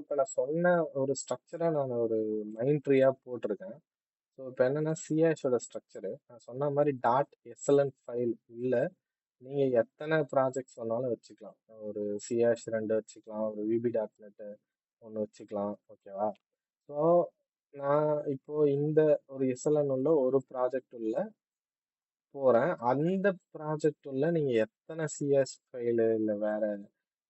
இப்ப நான் சொன்ன ஒரு ஸ்ட்ரக்சரா நான் ஒரு மைண்ட் ட்ரீயா போட்டிருக்கேன். ஸோ இப்ப என்னன்னா சிஹெச்சோட ஸ்ட்ரக்சரு நான் சொன்ன மாதிரி டாட் எஸ்எல்என் ஃபைல் உள்ள நீங்க எத்தனை ப்ராஜெக்ட்ஸ் வேணாலும் வச்சுக்கலாம். ஒரு சிஹெச் 2 வச்சுக்கலாம், ஒரு விபி டாட் நெட் ஒன்று வச்சுக்கலாம். ஓகேவா? ஸோ நான் இப்போ இந்த ஒரு எஸ்எல்என் உள்ள ஒரு ப்ராஜெக்ட் உள்ள போறேன். அந்த ப்ராஜெக்ட் உள்ள நீங்க எத்தனை சிஎஸ் ஃபைலு இல்ல வேற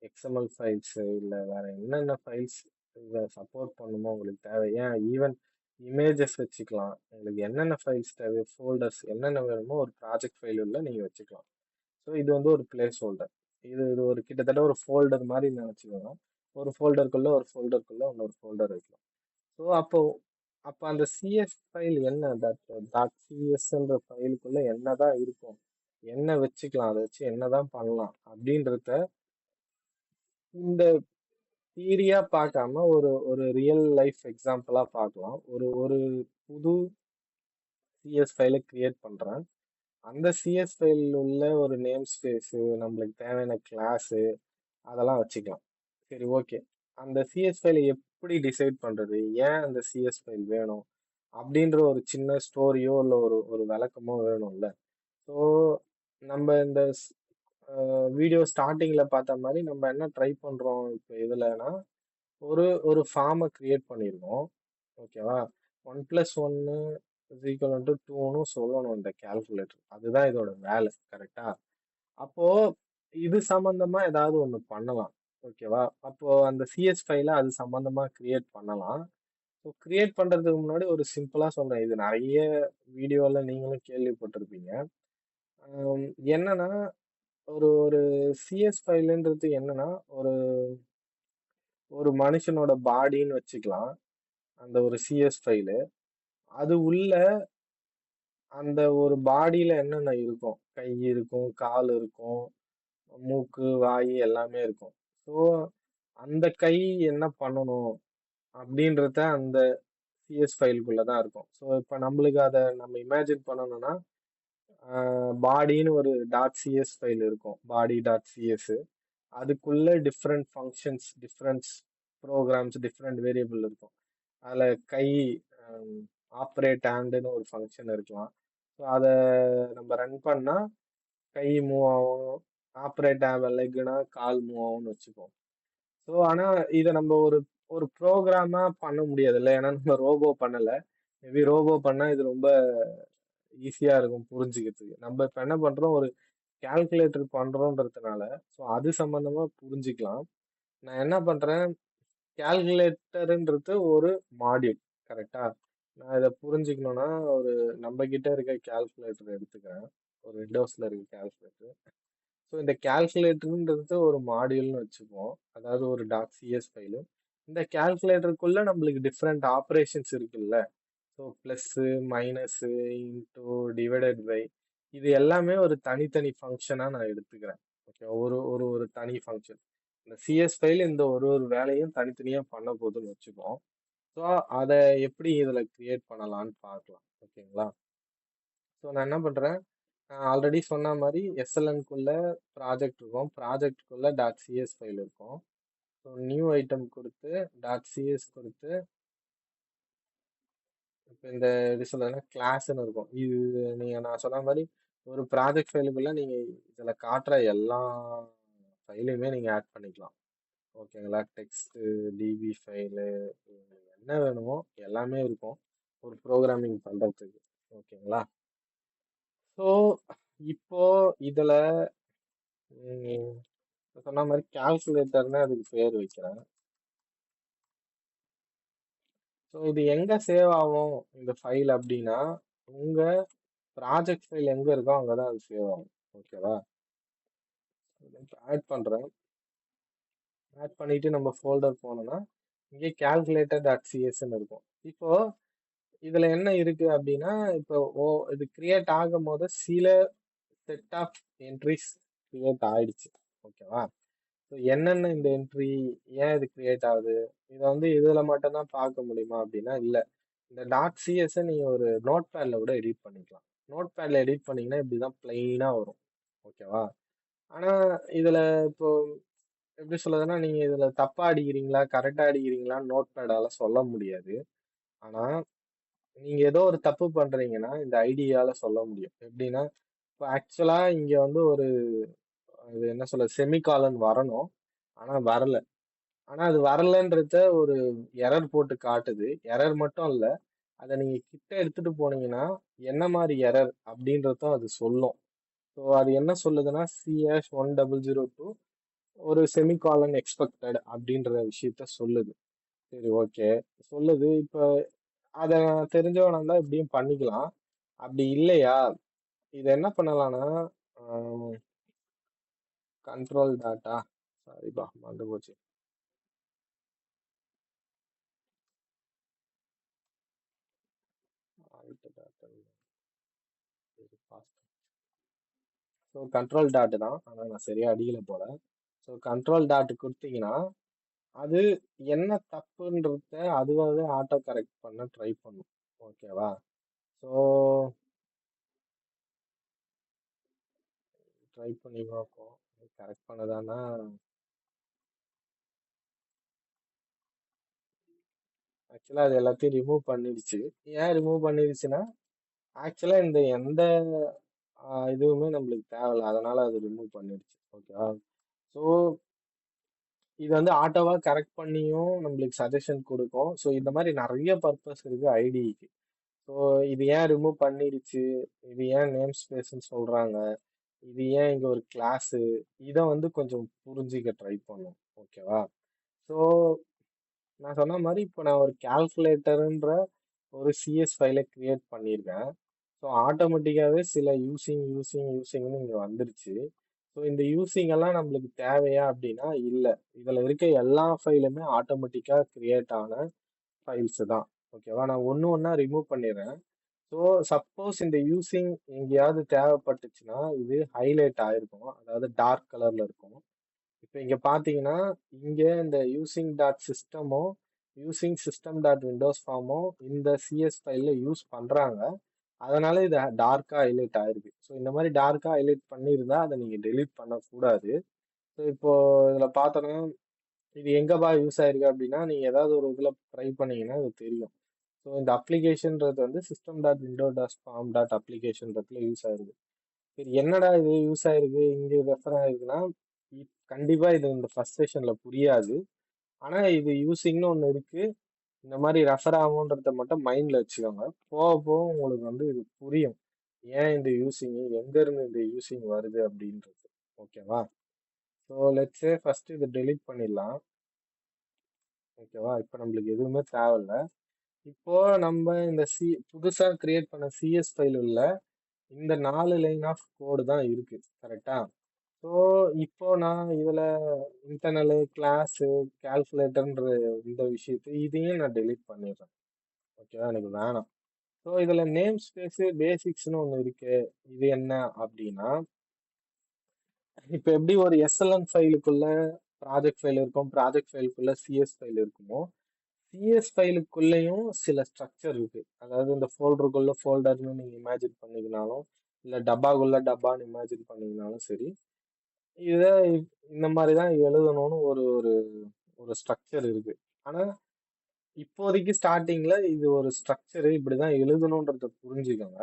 எக்ஸ்எம்எல் ஃபைல்ஸ் இல்ல வேற என்னென்ன ஃபைல்ஸ் இத சப்போர்ட் பண்ணுமோ உங்களுக்கு தேவை. ஏன் ஈவன் இமேஜஸ் வச்சுக்கலாம். உங்களுக்கு என்னென்ன ஃபைல்ஸ் தேவையோ, ஃபோல்டர்ஸ் என்னென்ன வேணுமோ ஒரு ப்ராஜெக்ட் ஃபைல் உள்ள நீங்க வச்சுக்கலாம். ஸோ இது வந்து ஒரு பிளேஸ் ஹோல்டர். இது ஒரு கிட்டத்தட்ட ஒரு ஃபோல்டர் மாதிரி நினைச்சுக்கோங்க. ஒரு ஃபோல்டருக்குள்ள ஒரு ஃபோல்டருக்குள்ள இன்னொரு ஃபோல்டர் வைக்கலாம். ஸோ அப்ப அந்த சிஎஸ் ஃபைல் என்ன டாட் சிஎஸ்ன்ற ஃபைலுக்குள்ள என்னதான் இருக்கும், என்ன வச்சுக்கலாம், அதை வச்சு என்னதான் பண்ணலாம் அப்படின்றத இந்த தியரியா பார்க்காம ஒரு ஒரு ரியல் லைஃப் எக்ஸாம்பிளா பார்க்கலாம். ஒரு ஒரு புது சிஎஸ் ஃபைலை கிரியேட் பண்றேன். அந்த சிஎஸ் ஃபைல் உள்ள ஒரு நேம் ஸ்பேஸ், நம்மளுக்கு தேவையான கிளாஸ் அதெல்லாம் வச்சுக்கலாம். சரி, ஓகே. அந்த சிஎஸ் ஃபைலை எப்படி டிசைட் பண்றது, ஏன் அந்த சிஎஸ் ஃபைல் வேணும் அப்படின்ற ஒரு சின்ன ஸ்டோரியோ இல்ல ஒரு ஒரு விளக்கமோ வேணும்ல. ஸோ நம்ம இந்த வீடியோ ஸ்டார்டிங்ல பார்த்த மாதிரி நம்ம என்ன ட்ரை பண்றோம் இப்போ இதுலனா ஒரு ஒரு ஃபார்மை கிரியேட் பண்ணியிருக்கோம். ஓகேவா? 1+1 இஸ் ஈக்குவல் டு 2ன்னு சொல்லணும் இந்த கால்குலேட்டர். அதுதான் இதோட வேலை. கரெக்டா? அப்போ இது சம்பந்தமா ஏதாவது ஒண்ணு பண்ணலாம். ஓகேவா? அப்போ அந்த சிஎஸ் ஃபைல அது சம்பந்தமா கிரியேட் பண்ணலாம். ஸோ கிரியேட் பண்றதுக்கு முன்னாடி ஒரு சிம்பிளா சொல்றேன். இது நிறைய வீடியோல நீங்களும் கேள்விப்பட்டிருப்பீங்க. ஆம், என்னன்னா ஒரு ஒரு சிஎஸ் ஃபைல்ன்றது என்னன்னா ஒரு ஒரு மனுஷனோட பாடின்னு வச்சுக்கலாம். அந்த ஒரு சிஎஸ் ஃபைலு. அது உள்ள அந்த ஒரு பாடியில என்னென்ன இருக்கும்? கை இருக்கும், கால் இருக்கும், மூக்கு, வாய் எல்லாமே இருக்கும். ஸோ அந்த கை என்ன பண்ணணும் அப்படின்றத அந்த சிஎஸ் ஃபைலுக்குள்ள தான் இருக்கும். ஸோ இப்ப நம்மளுக்கு அத நம்ம இமேஜின் பண்ணணும்னா, பாடின்னு ஒரு டாட் சிஎஸ் ஃபைல் இருக்கும். Body dot CS. அதுக்குள்ள different functions, different programs, different variable இருக்கும். அதுல கை ஆப்ரேட் ஹேண்டுன்னு ஒரு ஃபங்க்ஷன் இருக்கலாம். ஸோ அதை நம்ம ரன் பண்ணா கை மூவ் ஆகும். ஆப்ரேட் லெக்னா கால் மூவ் ஆகும்னு வச்சுப்போம். ஸோ ஆனா இதை நம்ம ஒரு ஒரு ப்ரோக்ராமா பண்ண முடியாதுல்ல. ஏன்னா நம்ம ரோபோ பண்ணல. மேபி ரோபோ பண்ணா இது ரொம்ப ஈஸியா இருக்கும் புரிஞ்சுக்கிறதுக்கு. நம்ம இப்ப என்ன பண்றோம், ஒரு கால்குலேட்டர் பண்றோன்றதுனால ஸோ அது சம்பந்தமா புரிஞ்சுக்கலாம். நான் என்ன பண்றேன், கால்குலேட்டர்ன்றது ஒரு மாடியூல். கரெக்டா? நான் இதை புரிஞ்சுக்கணும்னா ஒரு நம்ம கிட்ட இருக்க கால்குலேட்டர் எடுத்துக்கிறேன். ஒரு விண்டோஸ்ல இருக்க கால்குலேட்டர். ஸோ இந்த கால்குலேட்டர்ன்றது ஒரு மாடியூல்னு வச்சுப்போம். அதாவது ஒரு டாட் சிஎஸ் ஃபைலு. இந்த கால்குலேட்டருக்குள்ள நம்மளுக்கு டிஃப்ரெண்ட் ஆப்ரேஷன்ஸ் இருக்குல்ல. So plus, minus, into, divided by இது எல்லாமே ஒரு தனித்தனி ஃபங்க்ஷனா நான் எடுத்துக்கிறேன். ஓகே, ஒரு ஒரு ஒரு தனி ஃபங்க்ஷன். இந்த சிஎஸ் ஃபைல் இந்த ஒரு ஒரு வேலையும் தனித்தனியா பண்ண போதுன்னு வச்சுப்போம். ஸோ அதை எப்படி இதுல கிரியேட் பண்ணலாம்னு பார்க்கலாம். ஓகேங்களா? ஸோ நான் என்ன பண்றேன், நான் ஆல்ரெடி சொன்ன மாதிரி எஸ்எல்என்குள்ள ப்ராஜெக்ட் இருக்கும். ப்ராஜெக்ட்குள்ள டாட் சிஎஸ் ஃபைல் இருக்கும். ஸோ நியூ ஐட்டம் கொடுத்து டாட் சிஎஸ் கொடுத்து இப்போ இந்த இது சொல்றதுன்னா கிளாஸ்ன்னு இருக்கும். இது நீங்க நான் சொன்ன மாதிரி ஒரு ப்ராஜெக்ட் ஃபைலுக்குள்ள நீங்க இதுல காட்டுற எல்லா ஃபைலையுமே நீங்க ஆட் பண்ணிக்கலாம். ஓகேங்களா? டெக்ஸ்ட், டிபி ஃபைலு, என்ன வேணுமோ எல்லாமே இருக்கும் ஒரு ப்ரோக்ராமிங் பண்றதுக்கு. ஓகேங்களா? ஸோ இப்போ இதுல ம், சொன்ன மாதிரி கால்குலேட்டர்னு அதுக்கு பேர் வைக்கிறேன். ஸோ இது எங்க சேவ் ஆகும் இந்த ஃபைல் அப்படின்னா, உங்க ப்ராஜெக்ட் ஃபைல் எங்க இருக்கோ அங்கதான் அது சேவ் ஆகும். ஓகேவா? ஆட் பண்றேன். ஆட் பண்ணிட்டு நம்ம ஃபோல்டர் போனோம்னா இங்கே கால்குலேட்டர் டாட் சிஎஸ்ன்னு இருக்கும். இப்போ இதுல என்ன இருக்கு அப்படின்னா, இப்போ இது கிரியேட் ஆகும் போது சில செட் ஆஃப் என்ட்ரிஸ் கிரியேட் ஆயிடுச்சு. ஓகேவா? ஸோ என்னென்ன இந்த என்ட்ரி, ஏன் இது கிரியேட் ஆகுது, இதை வந்து இதுல மட்டும் தான் பார்க்க முடியுமா அப்படின்னா இல்ல. இந்த டாட் சிஎஸ் நீங்க ஒரு நோட் பேட்ல கூட எடிட் பண்ணிக்கலாம். நோட் பேட்ல எடிட் பண்ணீங்கன்னா இப்படிதான் பிளைனா வரும். ஓகேவா? ஆனா இதுல இப்போ எப்படி சொல்றதுன்னா, நீங்க இதுல தப்பா அடிக்கிறீங்களா, கரெக்ட்டா அடிக்கிறீங்களான்னு நோட் பேடால சொல்ல முடியாது. ஆனா, நீங்க ஏதோ ஒரு தப்பு பண்றீங்கன்னா, இந்த ஐடியால சொல்ல முடியும். எப்படின்னா, இப்ப ஆக்சுவலா இங்க வந்து ஒரு அது என்ன சொல்ல செமிகாலன் வரணும். ஆனா வரல. ஆனா அது வரலன்றத ஒரு எரர் போட்டு காட்டுது. எரர் மட்டும் இல்ல. அத நீங்க கிட்ட எடுத்துட்டு போனீங்கன்னா, என்ன மாரி எரர் அப்படின்றதும் அது சொல்லும். ஸோ அது என்ன சொல்லுதுன்னா, C#1002 ஒரு செமிகாலன் எக்ஸ்பெக்டட் அப்படின்ற விஷயத்த சொல்லுது. சரி ஓகே. சொல்லுது. இப்ப அத தெரிஞ்சவனா இருந்தா இப்படியும் பண்ணிக்கலாம். அப்படி இல்லையா, இத என்ன பண்ணலாம்னா, அ கண்ட்ரோல் டாட்டா சாரிப்பா மறந்து போச்சு. Alt tata so control dot தான். ஆனா நான் சரியா அடிக்கல போல. ஸோ கண்ட்ரோல் டாட் குடுத்தீங்கன்னா, அது என்ன தப்புன்றத அதுவாவே ஆட்டோ கரெக்ட் பண்ண ட்ரை பண்ணும். ஓகேவா? ஸோ ட்ரை பண்ணி பார்ப்போம். கரெக்ட் பண்ணுதான்னா, ஆக்சுவலா அது எல்லாத்தையும் ரிமூவ் பண்ணிடுச்சு. ஏன் ரிமூவ் பண்ணிடுச்சுன்னா, ஆக்சுவலா இந்த எந்த இதுவுமே நம்மளுக்கு தேவையில்ல. அதனால அது ரிமூவ் பண்ணிடுச்சு. ஓகேவா? ஸோ இது வந்து ஆட்டோவா கரெக்ட் பண்ணியும் நம்மளுக்கு சஜஷன் குடுக்கும். ஸோ இந்த மாரி நெறைய பர்ப்பஸ் இருக்கு ஐடிக்கு. ஸோ இது ஏன் ரிமூவ் பண்ணிடுச்சு? இது ஏன் நேம் ஸ்பேஸ்ன்னு சொல்றாங்க? இது ஏன் இங்க ஒரு கிளாஸு? இத வந்து கொஞ்சம் புரிஞ்சுக்க ட்ரை பண்ணும். ஓகேவா? ஸோ நான் சொன்ன மாரி இப்போ நான் ஒரு கால்குலேட்டர்ன்ற ஒரு சிஎஸ் ஃபைல கிரியேட் பண்ணியிருக்கேன். ஸோ ஆட்டோமேட்டிக்காவே சில யூசிங்ன்னு இங்க வந்துருச்சு. ஸோ இந்த யூசிங் எல்லாம் நம்மளுக்கு தேவையா அப்படின்னா இல்ல. இதுல இருக்க எல்லா ஃபைலுமே ஆட்டோமேட்டிக்கா கிரியேட் ஆன ஃபைல்ஸ் தான். ஓகேவா? நான் ஒண்ணு ஒண்ணா ரிமூவ் பண்ணிடுறேன். ஸோ சப்போஸ் இந்த யூசிங் எங்கேயாவது தேவைப்பட்டுச்சுன்னா, இது ஹைலைட் ஆயிருக்கும். அதாவது டார்க் கலர்ல இருக்கும். இப்ப இங்க பார்த்தீங்கன்னா, இங்க இந்த யூசிங் டாட் சிஸ்டமோ, யூசிங் சிஸ்டம் டாட் விண்டோஸ் ஃபார்மோ இந்த சிஎஸ் ஃபைல்ல யூஸ் பண்றாங்க. அதனால இது டார்க்கா ஹைலைட் ஆயிருக்கு. ஸோ இந்த மாதிரி டார்க்கா ஹைலைட் பண்ணியிருந்தா, அதை நீங்க டெலீட் பண்ணக்கூடாது. ஸோ இப்போ இதுல பார்த்தோன்னா, இது எங்கப்பா யூஸ் ஆயிருக்கு அப்படின்னா, நீங்க ஏதாவது ஒரு இதுல ட்ரை பண்ணீங்கன்னா இது தெரியும். ஸோ இந்த அப்ளிகேஷன்றது வந்து system dot window dot form dot அப்ளிகேஷன்றதுல யூஸ் ஆயிருக்கு. சரி என்னடா இது யூஸ் ஆயிருக்கு, இங்க ரெஃபர் ஆயிருக்குன்னா, கண்டிப்பா இது இந்த ஃபர்ஸ்ட் செஷன்ல புரியாது. ஆனா இது யூசிங்னு ஒண்ணு இருக்கு. இந்த மாதிரி ரெஃபர் ஆகும்ன்றத மட்டும் மைண்ட்ல வச்சுக்கோங்க. போக போக உங்களுக்கு வந்து இது புரியும். ஏன் இந்த யூசிங், எங்க இருந்து இந்த யூசிங் வருது அப்படின்றது. ஓகேவா? ஸோ லெட்ஸ் சே ஃபர்ஸ்ட் இதை டெலீட் பண்ணிடலாம். ஓகேவா? இப்போ நம்மளுக்கு எதுவுமே தேவையில்ல. இப்போ நம்ம இந்த புதுசா கிரியேட் பண்ண சிஎஸ் ஃபைல் உள்ள இந்த 4 லைன் ஆஃப் கோடு தான் இருக்கு. கரெக்டா? ஸோ இப்போ நான் இதுல இன்டர்னலு, கிளாஸு, கால்குலேட்டர்ன்ற இந்த விஷயத்தை இதையும் நான் டெலீட் பண்ணிடுறேன். ஓகேவா? எனக்கு வேணாம். ஸோ இதுல நேம் ஸ்பேஸ் பேசிக்ஸ்னு ஒண்ணு இருக்கு. இது என்ன அப்படின்னா, இப்ப எப்படி ஒரு எஸ்எல்என் ஃபைலுக்குள்ள ப்ராஜெக்ட் ஃபைல் இருக்கும், ப்ராஜெக்ட் ஃபைலுக்குள்ள சிஎஸ் ஃபைல் இருக்குமோ, சிஎஸ் ஃபைலுக்குள்ளேயும் சில ஸ்ட்ரக்சர் இருக்கு. அதாவது இந்த ஃபோல்டருக்குள்ள ஃபோல்டர்னு நீங்க இமேஜின் பண்ணிக்கினாலும், இல்ல டப்பாக்குள்ள டப்பான்னு இமேஜின் பண்ணீங்கனாலும் சரி, இத இந்த மாதிரி தான் எழுதணும்னு ஒரு ஒரு ஒரு ஸ்ட்ரக்சர் இருக்கு. ஆனா இப்போதைக்கு ஸ்டார்டிங்ல இது ஒரு ஸ்ட்ரக்சர் இப்படிதான் எழுதணும்ன்றத புரிஞ்சுக்கோங்க.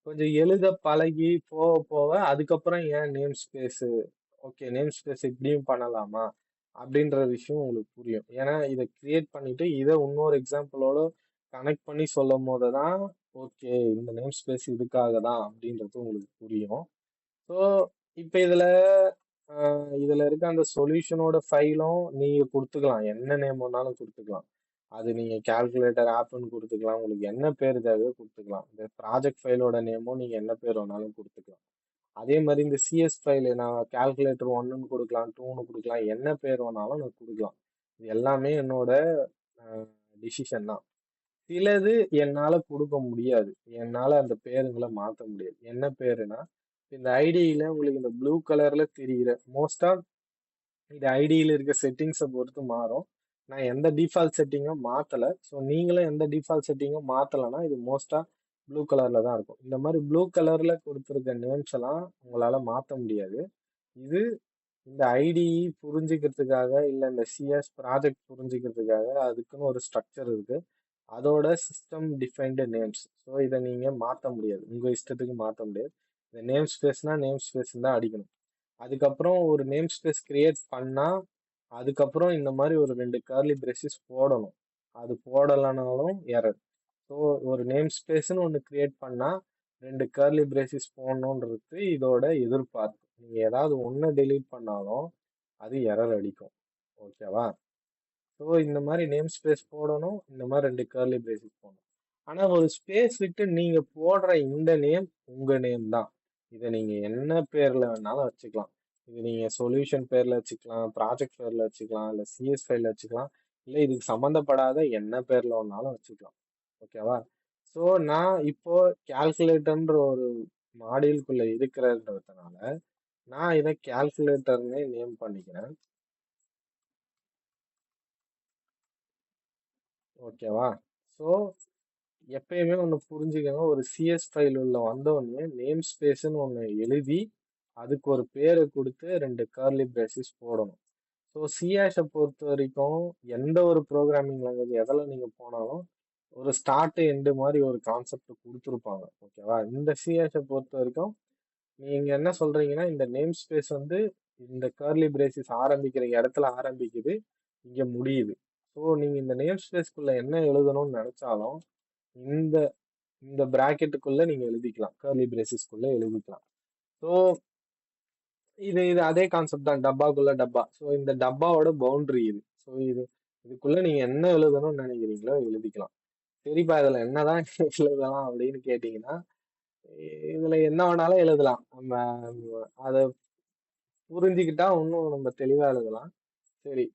கொஞ்சம் எழுத பழகி போக போக அதுக்கப்புறம் ஏன் name space okay name space இப்படியும் பண்ணலாமா அப்படின்ற விஷயம் உங்களுக்கு புரியும். ஏன்னா இதை கிரியேட் பண்ணிட்டு இதை இன்னொரு எக்ஸாம்பிளோட கனெக்ட் பண்ணி சொல்லும் போது தான் ஓகே இந்த நேம் ஸ்பேஸ் இதுக்காக தான் அப்படின்றது உங்களுக்கு புரியும். ஸோ இப்போ இதுல இருக்க அந்த சொல்யூஷனோட ஃபைலும் நீங்க கொடுத்துக்கலாம். என்ன நேம் வேணாலும் கொடுத்துக்கலாம். அது நீங்க கால்குலேட்டர் ஆப்னு கொடுத்துக்கலாம். உங்களுக்கு என்ன பேர் தேவையோ கொடுத்துக்கலாம். இந்த ப்ராஜெக்ட் ஃபைலோட நேமும் நீங்க என்ன பேர் வேணாலும் கொடுத்துக்கலாம். அதே மாதிரி இந்த சிஎஸ் ஃபைல் நான் கால்குலேட்டர் 1ன்னு கொடுக்கலாம், 2ன்னு கொடுக்கலாம். என்ன பேர் வேணாலும் நான் கொடுக்கலாம். இது எல்லாமே என்னோட டிசிஷன் தான். சிலது என்னால கொடுக்க முடியாது. என்னால அந்த பேருங்கள மாத்த முடியாது. என்ன பேருனா, இந்த ஐடியில உங்களுக்கு இந்த ப்ளூ கலர்ல தெரியிற மோஸ்டா இது ஐடியில இருக்க செட்டிங்ஸ பொறுத்து மாறும். நான் எந்த டிஃபால்ட் செட்டிங்கும் மாத்தல. ஸோ நீங்களும் எந்த டிஃபால்ட் செட்டிங்கும் மாத்தலன்னா, இது மோஸ்ட்டா ப்ளூ கலர்ல தான் இருக்கும். இந்த மாரி ப்ளூ கலர்ல குடுத்திருக்க நேம்ஸ் எல்லாம் உங்களால மாத்த முடியாது. இது இந்த ஐடிஇ புரிஞ்சுக்கிறதுக்காக இல்ல இந்த சிஎஸ் ப்ராஜெக்ட் புரிஞ்சுக்கிறதுக்காக அதுக்குன்னு ஒரு ஸ்ட்ரக்சர் இருக்கு. அதோட சிஸ்டம் டிஃபைன்டு நேம்ஸ். ஸோ இதை நீங்க மாத்த முடியாது. உங்க இஷ்டத்துக்கு மாத்த முடியாது. இந்த நேம் ஸ்பேஸ்னா நேம் ஸ்பேஸ் தான் அடிக்கணும். அதுக்கப்புறம் ஒரு நேம் ஸ்பேஸ் கிரியேட் பண்ணா அதுக்கப்புறம் இந்த மாதிரி ஒரு 2 கர்லி பிரேசஸ் போடணும். அது போடலைனாலும் எரர். ஸோ ஒரு நேம் ஸ்பேஸ்னு ஒன்று கிரியேட் பண்ணா 2 கர்லி பிரேசஸ் போடணுன்றது இதோட எதிர்பார்ப்பு. நீங்க ஏதாவது ஒண்ணு delete பண்ணாலும் அது எரர் அடிக்கும். ஓகேவா? ஸோ இந்த மாதிரி நேம் ஸ்பேஸ் போடணும். இந்த மாதிரி 2 கர்லி பிரேசஸ் போடணும். ஆனா ஒரு ஸ்பேஸ் விட்டு நீங்க போடுற இந்த நேம் உங்க நேம் தான். இதை நீங்க என்ன பேர்ல வேணாலும் வச்சுக்கலாம். இது நீங்க சொல்யூஷன் பேர்ல வச்சுக்கலாம், ப்ராஜெக்ட் பேர்ல வச்சுக்கலாம், இல்ல சிஎஸ் ஃபைல்ல வச்சுக்கலாம், இல்ல இதுக்கு சம்மந்தப்படாத என்ன பேர்ல வேணாலும் வச்சுக்கலாம். ஓகேவா? ஸோ நான் இப்போ கால்குலேட்டர்ன்ற ஒரு மாடியூல்குள்ள இருக்கிறதுனால நான் இதை கால்குலேட்டர்னே நேம் பண்ணிக்கிறேன். ஓகேவா? ஸோ எப்பயுமே ஒன்று புரிஞ்சுக்கணும். ஒரு சிஎஸ் ஃபைல் உள்ள வந்தோடனே நேம் ஸ்பேஸ்ன்னு ஒன்று எழுதி அதுக்கு ஒரு பேரை கொடுத்து 2 கர்லி பிரேசஸ் போடணும். ஸோ சிஹாஷை பொறுத்த வரைக்கும் எந்த ஒரு ப்ரோக்ராமிங் லாங்குவேஜ் எதில் நீங்கள் போனாலும் ஒரு ஸ்டார்ட் எண்டு மாதிரி ஒரு கான்செப்ட் கொடுத்துருப்பாங்க. ஓகேவா? இந்த சிஹாஷை பொறுத்த வரைக்கும் நீங்க என்ன சொல்றீங்கன்னா இந்த நேம் ஸ்பேஸ் வந்து இந்த கர்லி பிரேசஸ் ஆரம்பிக்கிற இடத்துல ஆரம்பிக்குது, இங்க முடியுது. ஸோ நீங்க இந்த நேம் ஸ்பேஸ்க்குள்ள என்ன எழுதணும்னு நினைச்சாலும் இந்த இந்த பிராக்கெட்டுக்குள்ள நீங்க எழுதிக்கலாம். கர்லி பிரேசஸ்க்குள்ள எழுதிக்கலாம். ஸோ இது இது அதே கான்செப்ட் தான். டப்பாக்குள்ள டப்பா. ஸோ இந்த டப்பாவோட பவுண்டரி இது. ஸோ இதுக்குள்ள நீங்க என்ன எழுதணும்னு நினைக்கிறீங்களோ எழுதிக்கலாம். சரிப்பா இதுல என்னதான் எழுதலாம் அப்படின்னு கேட்டீங்கன்னா, இதுல என்ன வேணாலும் எழுதலாம். நம்ம அதை புரிஞ்சுக்கிட்டா இன்னும் நம்ம தெளிவா எழுதலாம். சரி.